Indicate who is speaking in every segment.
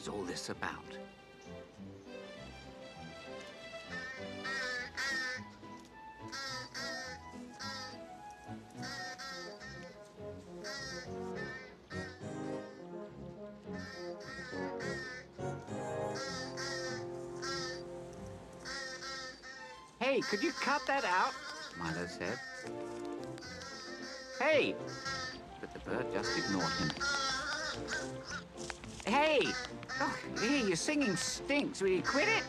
Speaker 1: was all this about? Hey, could you cut that out? Milo said. Hey! But the bird just ignored him. Hey! Oh, here, your singing stinks. Will you quit it?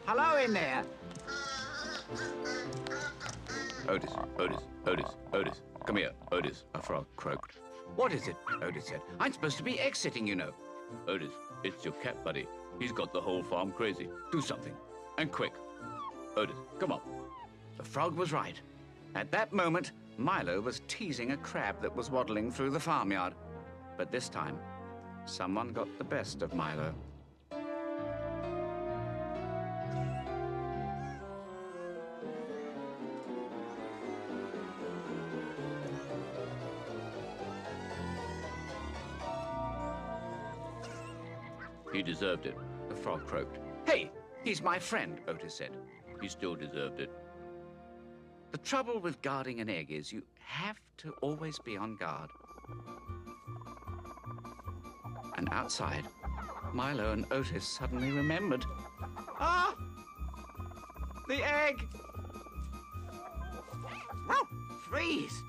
Speaker 1: Hello in there.
Speaker 2: Otis, Otis, Otis, Otis. Come here, Otis, a frog croaked.
Speaker 1: What is it? Otis said. I'm supposed to be exiting, you know.
Speaker 2: Otis, it's your cat buddy. He's got the whole farm crazy. Do something, and quick. Otis, come on.
Speaker 1: The frog was right. At that moment, Milo was teasing a crab that was waddling through the farmyard. But this time, someone got the best of Milo.
Speaker 2: He deserved it.
Speaker 1: The frog croaked. Hey, he's my friend, Otis said.
Speaker 2: He still deserved it.
Speaker 1: The trouble with guarding an egg is you have to always be on guard. And outside, Milo and Otis suddenly remembered. Ah! The egg! Oh, freeze!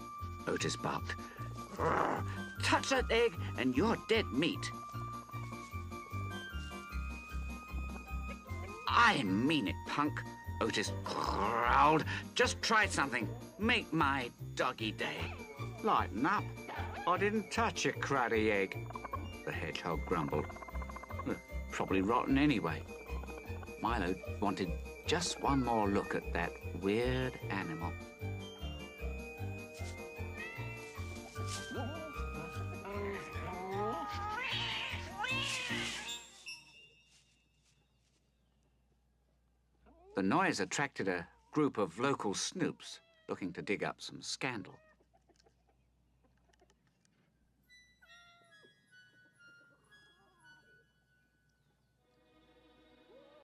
Speaker 1: Otis barked. Touch that egg and you're dead meat. I mean it, punk, Otis growled. Just try something. Make my doggy day. Lighten up. I didn't touch a cruddy egg, the hedgehog grumbled. Probably rotten anyway. Milo wanted just one more look at that weird animal. The noise attracted a group of local snoops looking to dig up some scandal.